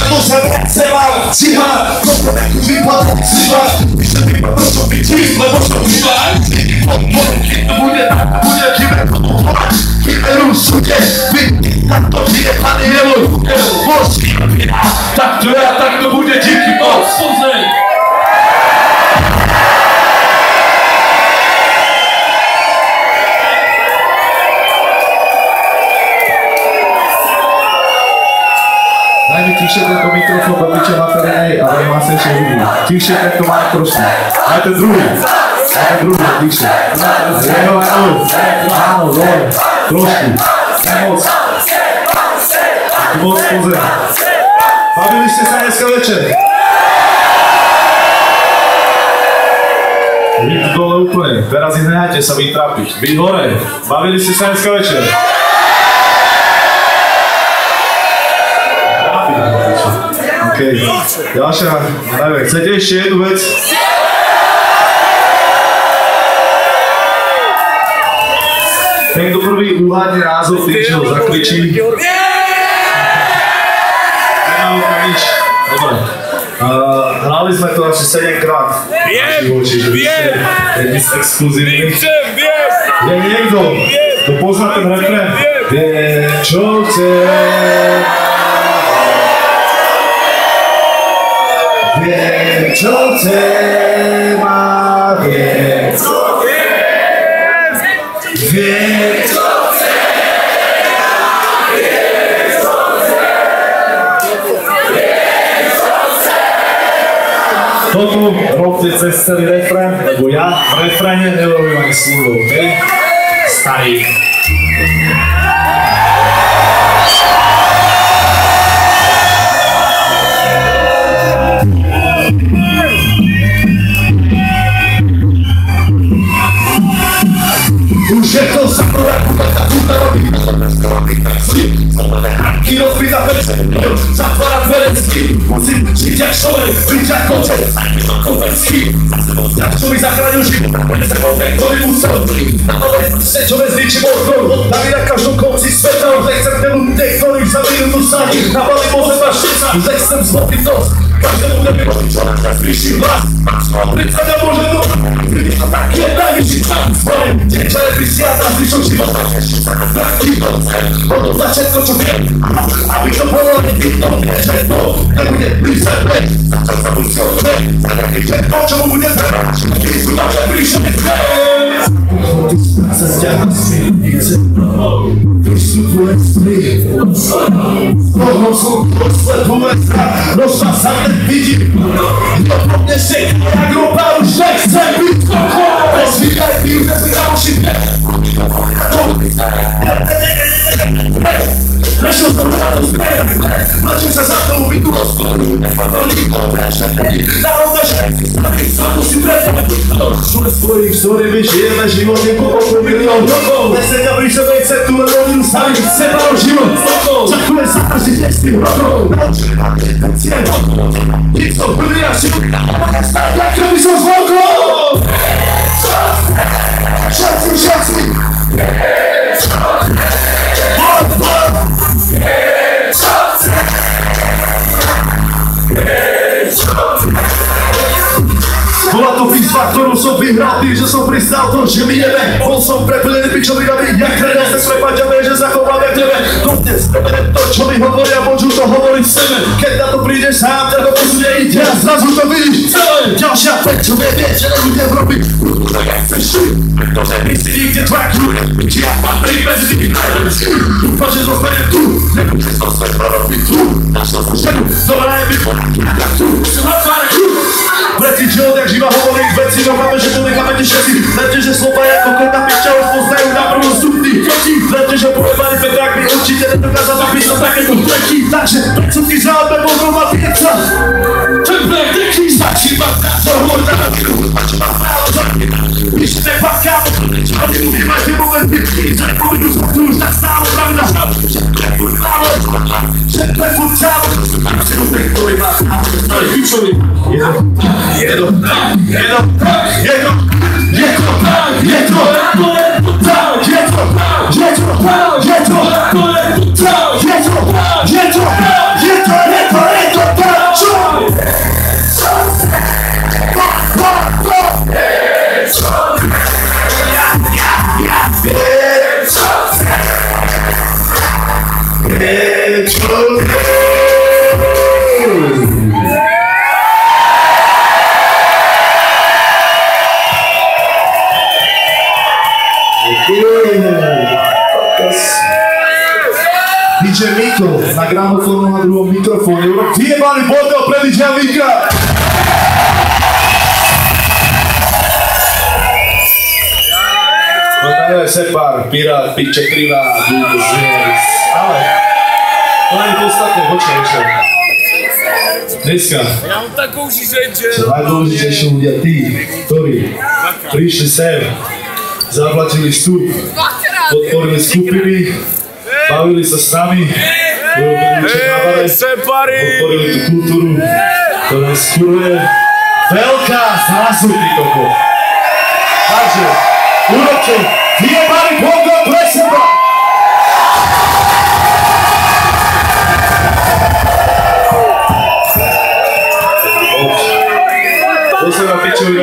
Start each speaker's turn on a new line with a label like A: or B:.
A: to se vám cihá, vypadá cihá, vy se mi proto vytví, lebo to vyvá, bude kyberu sudě, vy tak to vyjebaný jelou, tak to bude díky moc, poznej.
B: Daj mi tichšie tento mikrofón do piče materinej, ale má sa ešte hudbu. Tichšie tento má prosím. Daj ten druhý, tichšie. Áno, dole, trošku. Moc. Moc pozor. Bavili ste sa dneska večer? Byť dole úplne, teraz ich nehajte sa vytrapiť. Byť hore, bavili ste sa dneska večer? OK, ďalšia, neviem, chcete ešte jednu vec? Ten, kto prvý uhádne názov tým, čo ho zakričí. Nemám to nič. Dobre. Hrali sme to asi 7 krát. Viem! Je exkluzívny. Je niekto, kto pozná ten refrén. Vie, čo chce. Vie, čo chce, má vie, co chce. Vie, čo chce, má vie, co chce. Vie, čo chce. Toto robte cez celý refrén, lebo ja v refréne nerobím ani slovo, okej? Starý. Už je to zaprvé, puta robí Ký rozbíta perce, zatvárať verecký. Musím žiť jak človek, byť jak koček, konvenský. Jak čo mi zachránil život, ktorý musel sečové zničí možno. Dali na každom konci sveta, už nechcem ten ľudí, ktorých za minútu stane. Na bali môže ma štica, už nechcem zlobiť nos. Každému nebylo, čo na nás blížší hlas. Prícada môže to, vidíš to tak, je najvyšší čas. Spojem, čo je prisiata, zvyšok života. Taký koncept, od začiatku čo viem. Aby to bolo nebytno, že to nebude blíže vec. Začal sa buď čo vec, že to, čo mu bude zrať. Ty sú naše blíže vec. Ty sa ťa smienice, ty sú tvoje sny. Toho sú posleduje strach, nožná sa nevidí. To po mne si, jak ropa už nechce byť koko. Rozvíjaj píl, nezvíjam šipne. Prešel som na to zbieram, mladším sa za to ubytu rozkloním. Náhodne, že svatu si predstavať. Šule svojich story vyžijeme život niekoľko milión rokov. Nesedia pri sebe i cetu, len rodinu staviť seba o život. Čakuje sa každý 10 rokov. Naučili vám jeden cieľ. Ty som prvý a život. Jak by som zvokol. Šaci. Bola to výzva, ktorú som vyhral tým, že som pristal to, že mi jebe. Bol som preplnený pičovinami, jak kredel sa slepať a vie, že zachováme tebe. Dodnes to, čo mi hovoria, môžu to hovoriť sebe. Keď na to prídeš sám, tak to posunie ide a zrazu to vidíš celé. Ďalšia vec, čo vie, že nebudem robiť. Ja chceš ty, pretože my si nikde tvakujú. Či ja patrí medzi tými najlepší. Dúfam, že zostane tu, nebudeš to svet prorobiť tu. Našlo sa ženu, dobrá je mi ponáky, tak tu. Som na tváre tu. Preci, že odjak živa hovorí veci, dokáme, že ponecháme ti všetci. Verte, že slova ako kota piča už poznajú na prvom stupni. Verte, že povedali Petrák mi určite nedokázal zapísať takéto treky. Takže predsudky žádne možno ma pieca. Ten blek deký stačí vám názor, možná na výru, pači vám právo za mňa. Když te pakávo, a nemôžete momenty, že nepôjdu sa tu už tak stále pravda. Že prefurt čávo, a si to ten, ktorý má stále pičovi. Je to tak, DJ Miko na gramofónu na druhom mikrofóne. Vyjebaný bordel pre DJ Mika! No to je separ, pirát, piče, krivá, dude, zviez. Ale to je podstatné, počkaj ešte. Dneska
C: Ja mám takou žižeň, že...
B: sú najdôležitejší ľudia tí, ktorí prišli sem, zaplatili vstup, podporili skupiny, bavili sa s nami, urobili niečo na bare, podporili tú kultúru, ktorá skuruje veľká zrazu, ty koko. Takže, urobte vyjebaný bongo pre seba! To sa na pičovi